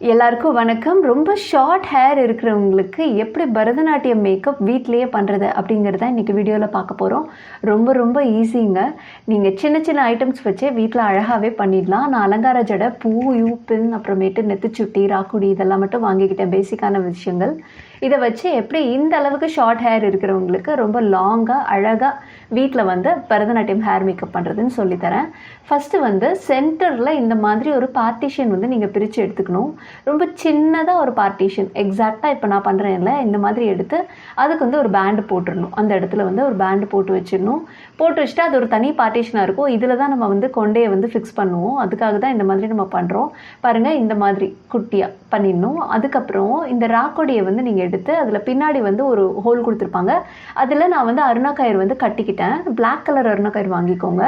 எல்லாருக்கும் வணக்கம். ரொம்ப ஷார்ட் ஹேர் இருக்கிறவங்களுக்கு எப்படி பரதநாட்டியம் மேக்கப் வீட்டிலேயே பண்ணுறது அப்படிங்கிறத இன்றைக்கி வீடியோவில் பார்க்க போகிறோம். ரொம்ப ஈஸிங்க. நீங்கள் சின்ன சின்ன ஐட்டம்ஸ் வச்சே வீட்டில் அழகாகவே பண்ணிடலாம். நான் அலங்கார ஜடை, பூ, பின், அப்புறமேட்டு நெத்திச்சுட்டி, ராக்குடி இதெல்லாம் மட்டும் வாங்கிக்கிட்டேன். பேசிக்கான விஷயங்கள் இதை வச்சு எப்படி இந்த அளவுக்கு ஷார்ட் ஹேர் இருக்கிறவங்களுக்கு ரொம்ப லாங்காக அழகாக வீட்டில் வந்து பரதநாட்டியம் ஹேர் மேக்கப் பண்ணுறதுன்னு சொல்லித்தரேன். ஃபஸ்ட்டு சென்டரில் இந்த மாதிரி ஒரு பார்ட்டிஷன் நீங்கள் பிரித்து எடுத்துக்கணும். ரொம்ப சின்னதாக ஒரு பார்ட்டிஷன், எக்ஸாக்டாக இப்போ நான் பண்ணுறேன்ல இந்த மாதிரி எடுத்து அதுக்கு ஒரு பேண்டு போட்டுடணும். அந்த இடத்துல ஒரு பேண்டு போட்டு வச்சிடணும். போட்டு வச்சுட்டு அது ஒரு தனி பார்ட்டிஷனாக இருக்கும். இதில் தான் நம்ம கொண்டையை ஃபிக்ஸ் பண்ணுவோம். அதுக்காக தான் இந்த மாதிரி நம்ம பண்ணுறோம். பாருங்கள், இந்த மாதிரி குட்டியாக பண்ணிடணும். அதுக்கப்புறம் இந்த ராக்கொடியை நீங்கள் எடுத்து அதில் பின்னாடி ஒரு ஹோல் கொடுத்துருப்பாங்க. அதில் நான் அருணாக்கயிறு கட்டிக்கிட்டேன். பிளாக் கலர் அருணாக்கயிறு வாங்கிக்கோங்க,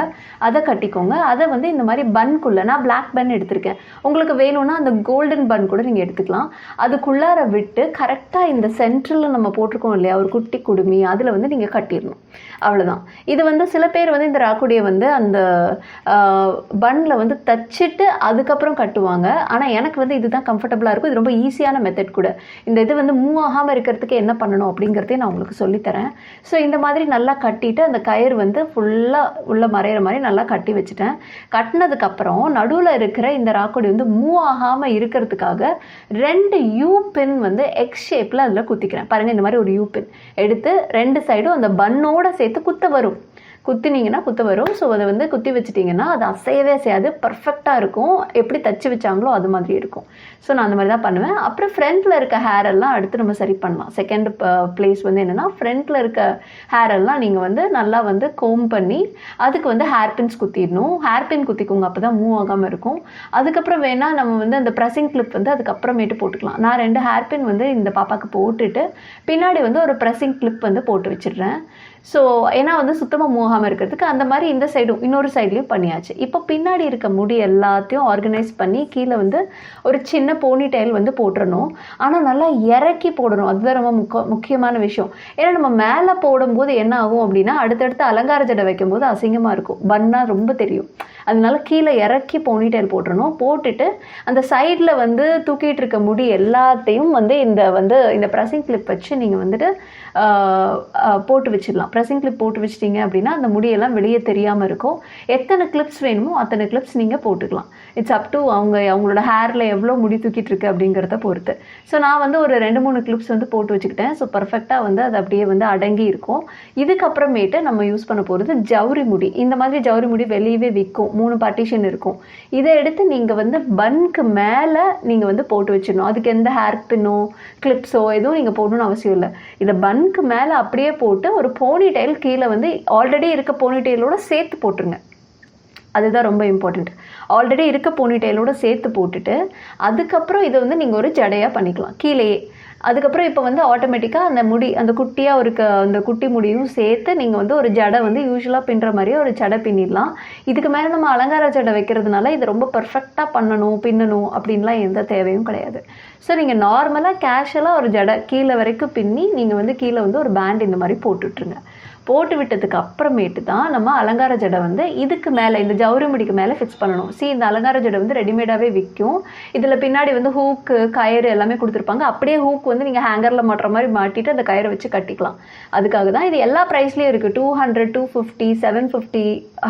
அதை கட்டிக்கோங்க. அதை இந்த மாதிரி பன்குள்ளே, நான் பிளாக் பன் எடுத்திருக்கேன். உங்களுக்கு வேணும்னா அந்த கோல்டன் பன் கூட நீங்கள் எடுத்துக்கலாம். அதுக்குள்ளார விட்டு கரெக்டாக இந்த சென்ட்ரலில் நம்ம போட்டிருக்கோம் இல்லையா ஒரு குட்டி குடுமி, அதில் நீங்கள் கட்டிடணும். அவ்வளோதான். இது சில பேர் இந்த ராக்குடியை அந்த பன்னில் தச்சுட்டு அதுக்கப்புறம் கட்டுவாங்க. ஆனால் எனக்கு இதுதான் கம்ஃபர்டபுளாக இருக்கும். இது ரொம்ப ஈஸியான மெத்தட் கூட. இந்த இது மூவ் ஆகாமல் இருக்கிறதுக்கு என்ன பண்ணணும் அப்படிங்கிறதையும் நான் உங்களுக்கு சொல்லித்தரேன். ஸோ இந்த மாதிரி நல்லா கட்டிட்டு அந்த கயிறு ஃபுல்லாக உள்ள மறையிற மாதிரி நல்லா கட்டி வச்சுட்டேன். கட்டினதுக்கப்புறம் நடுவில் இருக்கிற இந்த ராக்கொடி மூவ் ஆகாமல் இருக்கிறதுக்காக 2 யூ பின் எக்ஸ் ஷேப்பில் அதில் குத்திக்கிறேன். பாருங்கள், இந்த மாதிரி ஒரு யூ பின் எடுத்து 2 சைடும் அந்த பன்னோட சேர்த்து குத்த வரும். குத்தினீங்கன்னா குத்த வரும். ஸோ அதை குத்தி வச்சுட்டிங்கன்னா அது அசையவே செய்யாது. பர்ஃபெக்டாக இருக்கும். எப்படி தச்சு வச்சாங்களோ அது மாதிரி இருக்கும். ஸோ நான் அந்த மாதிரி தான் பண்ணுவேன். அப்புறம் ஃப்ரண்ட்டில் இருக்க ஹேர் எல்லாம் அடுத்து நம்ம சரி பண்ணலாம். செகண்ட் பிளேஸ் என்னென்னா, ஃப்ரண்ட்டில் இருக்க ஹேர் எல்லாம் நீங்கள் நல்லா கோம் பண்ணி அதுக்கு ஹேர் பின்ஸ் குத்திடணும். ஹேர் பின் குத்திக்கோங்க, அப்போ தான் மூவ் ஆகாமல் இருக்கும். அதுக்கப்புறம் வேணால் நம்ம அந்த ப்ரெஸ்ஸிங் கிளிப் அதுக்கப்புறமேட்டு போட்டுக்கலாம். நான் 2 ஹேர் பின் இந்த பாப்பாவுக்கு போட்டுட்டு பின்னாடி ஒரு ப்ரெஸ்ஸிங் கிளிப் போட்டு வச்சிடுறேன். ஸோ ஏன்னா சுத்தமாக மூவ் ஆகாமல் இருக்கிறதுக்கு அந்த மாதிரி இந்த சைடும் இன்னொரு சைட்லேயும் பண்ணியாச்சு. இப்போ பின்னாடி இருக்க முடி எல்லாத்தையும் ஆர்கனைஸ் பண்ணி கீழே ஒரு சின்ன போனி டைல் போட்டுறணும். ஆனால் நல்லா இறக்கி போடணும். அதுதான் ரொம்ப முக்கியமான விஷயம். ஏன்னா நம்ம மேலே போடும்போது என்ன ஆகும் அப்படின்னா, அடுத்தடுத்து அலங்கார ஜடை வைக்கும்போது அசிங்கமாக இருக்கும். பன்னா ரொம்ப தெரியும். அதனால கீழே இறக்கி போனி டைல் போட்டுறணும். போட்டுட்டு அந்த சைடில் தூக்கிட்டு இருக்க முடி எல்லாத்தையும் இந்த ப்ரெஸ்ஸிங் கிளிப் வச்சு நீங்கள் போட்டு வச்சிடலாம். ப்ரெஸ்ஸிங் கிளிப் போட்டு வச்சிட்டிங்க அப்படின்னா அந்த முடியெல்லாம் வெளியே தெரியாமல் இருக்கும். எத்தனை கிளிப்ஸ் வேணுமோ அத்தனை கிளிப்ஸ் நீங்கள் போட்டுக்கலாம். இட்ஸ் அப் டு அவங்களோட ஹேரில் எவ்வளோ முடி தூக்கிட்டு இருக்கு அப்படிங்கிறத பொறுத்து. ஸோ நான் ஒரு 2-3 கிளிப்ஸ் போட்டு வச்சுக்கிட்டேன். ஸோ பர்ஃபெக்டாக அது அப்படியே அடங்கி இருக்கும். இதுக்கப்புறமேட்டு நம்ம யூஸ் பண்ண போகிறது ஜவுரி முடி. இந்த மாதிரி ஜவுரி முடி வெளியவே விற்கும். 3 பார்ட்டிஷன் இருக்கும். இதை எடுத்து நீங்கள் பன்க்கு மேலே நீங்கள் போட்டு வச்சிடணும். அதுக்கு எந்த ஹேர் பின்னோ கிளிப்ஸோ எதுவும் நீங்கள் போடணும்னு அவசியம் இல்லை. இதை பன்க்கு மேலே அப்படியே போட்டு ஒரு போனி டைல் கீழே ஆல்ரெடி இருக்க போனி டைலோட சேர்த்து போட்டுருங்க. அதுதான் ரொம்ப இம்பார்ட்டண்ட். ஆல்ரெடி இருக்க போனி டைலோட சேர்த்து போட்டுட்டு அதுக்கப்புறம் இதை நீங்கள் ஒரு ஜடையாக பண்ணிக்கலாம் கீழேயே. அதுக்கப்புறம் இப்போ ஆட்டோமேட்டிக்காக அந்த முடி, அந்த குட்டியாக இருக்க அந்த குட்டி முடியும் சேர்த்து நீங்கள் ஒரு ஜடை யூஸ்வலாக பின்னுற மாதிரியே ஒரு ஜடை பின்னிடலாம். இதுக்கு மேலே நம்ம அலங்கார ஜடை வைக்கிறதுனால இதை ரொம்ப பர்ஃபெக்டாக பின்னணும் அப்படின்லாம் எந்த தேவையும் கிடையாது. ஸோ நீங்கள் நார்மலாக கேஷுவலாக ஒரு ஜடை கீழே வரைக்கும் பின்னி நீங்கள் கீழே ஒரு பேண்ட் இந்த மாதிரி போட்டுட்ருங்க. போட்டு விட்டதுக்கு அப்புறமேட்டு தான் நம்ம அலங்கார ஜடை இதுக்கு மேலே இந்த ஜவுரி முடிக்கு மேலே ஃபிக்ஸ் பண்ணணும். இந்த அலங்கார ஜடை ரெடிமேடாகவே விற்கும். இதில் பின்னாடி ஹூக்கு, கயிறு எல்லாமே கொடுத்துருப்பாங்க. அப்படியே ஹூக் நீங்கள் ஹேங்கரில் மாட்டுற மாதிரி மாட்டிட்டு அந்த கயிறை வச்சு கட்டிக்கலாம். அதுக்காக தான் இது எல்லா ப்ரைஸ்லேயும் இருக்குது. 200, 250, 750,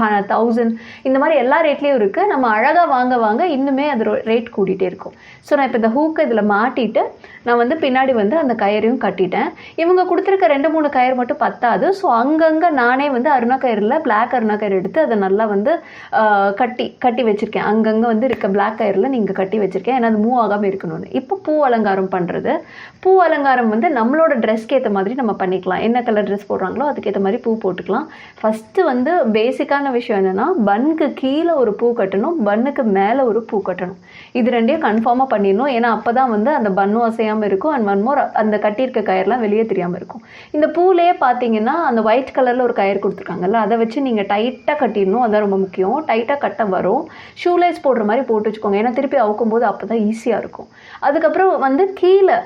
1000 இந்த மாதிரி எல்லா ரேட்லேயும் இருக்குது. நம்ம அழகாக வாங்க இன்னுமே அது ரேட் கூட்டிகிட்டே இருக்கும். ஸோ நான் இப்போ இந்த ஹூக்கை இதில் மாட்டிட்டு நான் பின்னாடி அந்த கயிறையும் கட்டிட்டேன். இவங்க கொடுத்துருக்க 2-3 கயிறு மட்டும் பத்தாது. ஸோ அங்கங்கே நானே அருணாக்கயிறில் பிளாக் அருணாக்கயிறு எடுத்து அதை நல்லா கட்டி வச்சுருக்கேன். அங்கங்கே இருக்க பிளாக் கயிறில் நீங்கள் கட்டி வச்சுருக்கேன். ஏன்னா அது மூவ் ஆகாமல் இருக்கணும்னு. இப்போ பூ அலங்காரம் பண்ணுறது. பூ அலங்காரம் நம்மளோட ட்ரெஸ்க்கு ஏற்ற மாதிரி நம்ம பண்ணிக்கலாம். என்ன கலர் ட்ரெஸ் போடுறாங்களோ அதுக்கேற்ற மாதிரி பூ போட்டுக்கலாம். ஃபஸ்ட்டு பேசிக்கான விஷயம் என்னென்னா, பன்னுக்கு கீழே ஒரு பூ கட்டணும், பன்னுக்கு மேலே ஒரு பூ கட்டணும். இது 2ஐயும் கன்ஃபார்மாக பண்ணிடணும். ஏன்னா அப்போ தான் அந்த பன்னும் அசையாமல் இருக்கும். அண்ட் ஒன் மோர், அந்த கட்டியிருக்க கயிறுலாம் வெளியே தெரியாமல் இருக்கும். இந்த பூலேயே பார்த்தீங்கன்னா அந்த ஒயிட் கலரில் ஒரு கயிறு கொடுத்துருக்காங்கல்ல, அதை வச்சு நீங்கள் டைட்டாக கட்டிடணும். அதான் ரொம்ப முக்கியம். டைட்டாக கட்ட வரும். ஷூலேஸ் போடுற மாதிரி போட்டு வச்சுக்கோங்க. ஏன்னா திருப்பி அவுக்கும் போது அப்போ தான் ஈஸியாக இருக்கும். அதுக்கப்புறம் வந்து கீழே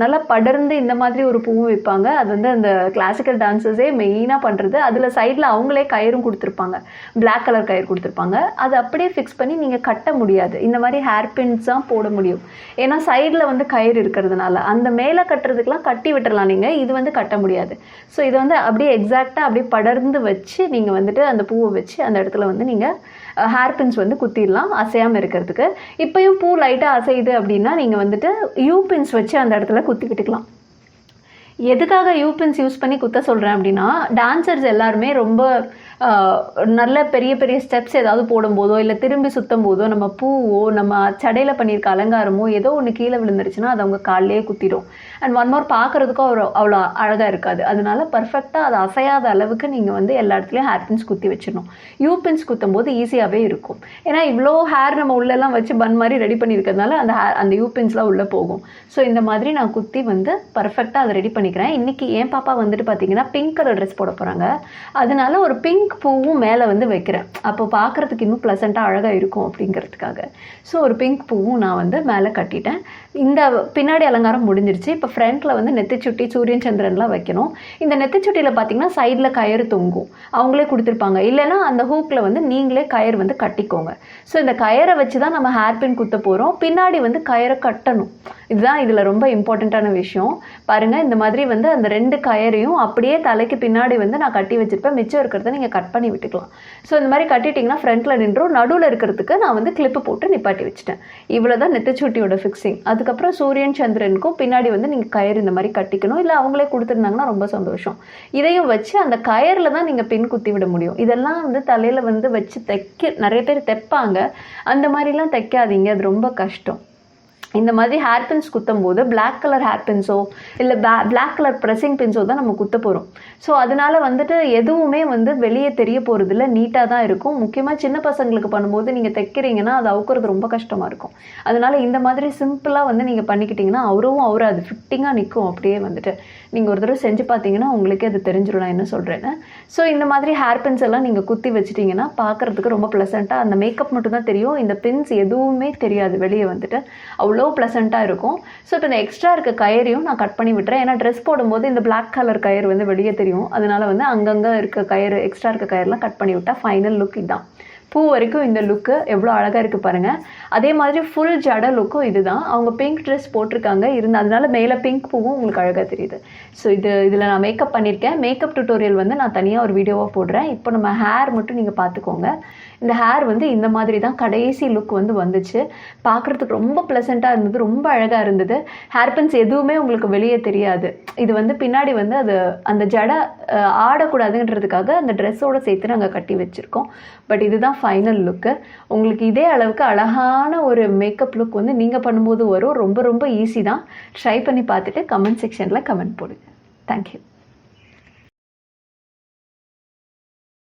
நல்லா படர்ந்து இந்த மாதிரி ஒரு பூவும் வைப்பாங்க. அது வந்து அந்த கிளாசிக்கல் டான்ஸஸே மெயினாக பண்ணுறது. அதில் சைடில் அவங்களே கயிறும் கொடுத்துருப்பாங்க, பிளாக் கலர் கயிறு கொடுத்துருப்பாங்க. அது அப்படியே ஃபிக்ஸ் பண்ணி நீங்கள் கட்ட முடியாது. இந்த மாதிரி ஹேர் பின்ஸ் தான் போட முடியும். ஏன்னா சைடில் வந்து கயிறு இருக்கிறதுனால அந்த மேலே கட்டுறதுக்கெலாம் கட்டி விட்டுறலாம் நீங்கள், இது வந்து கட்ட முடியாது. ஸோ இதை வந்து அப்படியே எக்ஸாக்டாக அப்படியே படர்ந்து வச்சு நீங்கள் வந்துட்டு அந்த பூவை வச்சு அந்த இடத்துல வந்து நீங்கள் ஹேர் பின்ஸ் வந்து குத்திடலாம் அசையாமல் இருக்கிறதுக்கு. இப்போயும் பூ லைட்டாக அசையுது அப்படின்னா நீங்கள் வந்துட்டு யூ பின்ஸ் வச்சு அந்த இடத்துல குத்தி விட்டுக்கலாம். எதுக்காக யூ பின்ஸ் யூஸ் பண்ணி குத்த சொல்கிறேன் அப்படின்னா, டான்சர்ஸ் எல்லாருமே ரொம்ப நல்ல பெரிய பெரிய ஸ்டெப்ஸ் ஏதாவது போடும்போதோ இல்லை திரும்பி சுற்றும் போதோ நம்ம பூவோ நம்ம சடையில் பண்ணியிருக்க அலங்காரமோ ஏதோ ஒன்று கீழே விழுந்துருச்சுன்னா அது அவங்க காலிலேயே குத்திடும். அண்ட் ஒன் மோர் பார்க்குறதுக்கும் அவ்வளோ அழகாக இருக்காது. அதனால பர்ஃபெக்டாக அது அசையாத அளவுக்கு நீங்கள் வந்து எல்லா இடத்துலையும் ஹேர் பின்ஸ் குத்தி வச்சிடணும். யூ பின்ஸ் குத்தும் போது ஈஸியாகவே இருக்கும். ஏன்னா இவ்வளோ ஹேர் நம்ம உள்ளெல்லாம் வச்சு பன் மாதிரி ரெடி பண்ணியிருக்கிறதுனால அந்த யூ பின்ஸ்லாம் உள்ளே போகும். ஸோ இந்த மாதிரி நான் குத்தி வந்து பர்ஃபெக்டாக அதை ரெடி பண்ணிக்கிறேன். இன்றைக்கி என் பாப்பா வந்துட்டு பார்த்தீங்கன்னா பிங்க் கலர் ட்ரெஸ் போட போகிறாங்க. அதனால ஒரு பிங்க் பூவும் மேலே வந்து வைக்கிறேன். அப்போ பார்க்குறதுக்கு இன்னும் ப்ளசண்ட்டாக அழகாக இருக்கும் அப்படிங்கிறதுக்காக. ஸோ ஒரு பிங்க் பூவும் நான் வந்து மேலே கட்டிட்டேன். இந்த பின்னாடி அலங்காரம் முடிஞ்சிருச்சு. இப்போ ஃப்ரண்ட்டில் வந்து நெத்திச்சுட்டி சூரியன் சந்திரன்லாம் வைக்கணும். இந்த நெத்திச்சுட்டியில் பார்த்தீங்கன்னா சைடில் கயிறு தொங்கும், அவங்களே கொடுத்துருப்பாங்க. இல்லைன்னா அந்த ஹூக்கில் வந்து நீங்களே கயிறு வந்து கட்டிக்கோங்க. ஸோ இந்த கயிறை வச்சு தான் நம்ம ஹேர் பின் குத்த போகிறோம். பின்னாடி வந்து கயிறை கட்டணும். இதுதான் இதில் ரொம்ப இம்பார்ட்டண்ட்டான விஷயம். பாருங்கள், இந்த மாதிரி வந்து அந்த 2 கயிறையும் அப்படியே தலைக்கு பின்னாடி வந்து நான் கட்டி வச்சுருப்பேன். மிச்சம் இருக்கிறத நீங்கள் கட் பண்ணி விட்டுக்கலாம். ஸோ இந்த மாதிரி கட்டிட்டிங்கன்னா ஃப்ரண்ட்டில் நின்றும். நடுவில் இருக்கிறதுக்கு நான் வந்து கிளிப்பு போட்டு நிப்பாட்டி வச்சுட்டேன். இவ்வளோ தான் நெத்திச்சுட்டியோட ஃபிக்ஸிங். அதுக்கப்புறம் சூரியன் சந்திரனுக்கும் பின்னாடி வந்து நீங்கள் கயிறு இந்த மாதிரி கட்டிக்கணும். இல்லை அவங்களே கொடுத்துருந்தாங்கன்னா ரொம்ப சந்தோஷம். இதையும் வச்சு அந்த கயிறில் தான் நீங்கள் பின் குத்தி விட முடியும். இதெல்லாம் வந்து தலையில் வந்து வச்சு நிறைய பேர் தைப்பாங்க. அந்த மாதிரிலாம் தைக்காதீங்க, அது ரொம்ப கஷ்டம். இந்த மாதிரி ஹேர் பின்ஸ் குத்தும் போது பிளாக் கலர் ஹேர் பின்ஸோ இல்லை பிளாக் கலர் ப்ரெஸ்ஸிங் பின்ஸோ தான் நம்ம குத்த போகிறோம். ஸோ அதனால வந்துட்டு எதுவுமே வந்து வெளியே தெரிய போகிறது இல்லை, நீட்டாக தான் இருக்கும். முக்கியமாக சின்ன பசங்களுக்கு பண்ணும்போது நீங்கள் தைக்கிறீங்கன்னா அது அவுக்கிறது ரொம்ப கஷ்டமாக இருக்கும். அதனால் இந்த மாதிரி சிம்பிளாக வந்து நீங்கள் பண்ணிக்கிட்டிங்கன்னா அவரும் அது ஃபிட்டிங்காக நிற்கும். அப்படியே வந்துட்டு நீங்கள் ஒரு தடவை செஞ்சு பார்த்தீங்கன்னா உங்களுக்கே அது தெரிஞ்சிடும் நான் என்ன சொல்கிறேன்னு. ஸோ இந்த மாதிரி ஹேர் பின்ஸ் எல்லாம் நீங்கள் குத்தி வச்சிட்டிங்கன்னா பார்க்குறதுக்கு ரொம்ப ப்ளசண்ட்டாக, அந்த மேக்கப் மட்டும் தான் தெரியும், இந்த பின்ஸ் எதுவுமே தெரியாது வெளியே வந்துட்டு. அவ்வளோ ப்ளசண்ட்டாக இருக்கும். ஸோ இப்போ இந்த எக்ஸ்ட்ரா இருக்க கயிறையும் நான் கட் பண்ணி விட்டுறேன். ஏன்னா ட்ரெஸ் போடும்போது இந்த பிளாக் கலர் கயிறு வந்து வெளியே தெரியும். அதனால வந்து அங்கங்கே இருக்க கயிறு, எக்ஸ்ட்ரா இருக்க கயிறுலாம் கட் பண்ணி விட்டால் ஃபைனல் லுக் இதுதான். பூ வரைக்கும் இந்த லுக்கு எவ்வளோ அழகாக இருக்குது பாருங்கள். அதே மாதிரி ஃபுல் ஜட லுக்கும் இதுதான். அவங்க பிங்க் ட்ரெஸ் போட்டிருக்காங்க அதனால மேலே பிங்க் பூவும் உங்களுக்கு அழகாக தெரியுது. ஸோ இதில் நான் மேக்கப் பண்ணியிருக்கேன். மேக்கப் டுட்டோரியல் வந்து நான் தனியாக ஒரு வீடியோவாக போடுறேன். இப்போ நம்ம ஹேர் மட்டும் நீங்கள் பார்த்துக்கோங்க. இந்த ஹேர் வந்து இந்த மாதிரி தான் கடைசி லுக் வந்து வந்துச்சு. பார்க்குறதுக்கு ரொம்ப ப்ளசண்ட்டாக இருந்தது, ரொம்ப அழகாக இருந்தது. ஹேர் பின்ஸ் எதுவுமே உங்களுக்கு வெளியே தெரியாது. இது வந்து பின்னாடி வந்து அந்த ஜடை ஆடக்கூடாதுன்றதுக்காக அந்த ட்ரெஸ்ஸோடு சேர்த்து நாங்கள் கட்டி வச்சுருக்கோம். பட் இதுதான் ஃபைனல் லுக்கு. உங்களுக்கு இதே அளவுக்கு அழகான ஒரு மேக்கப் லுக் வந்து நீங்கள் பண்ணும்போது வரும். ரொம்ப ரொம்ப ஈஸி தான். ட்ரை பண்ணி பார்த்துட்டு கமெண்ட் செக்ஷனில் கமெண்ட் போடுங்க. தேங்க்யூ.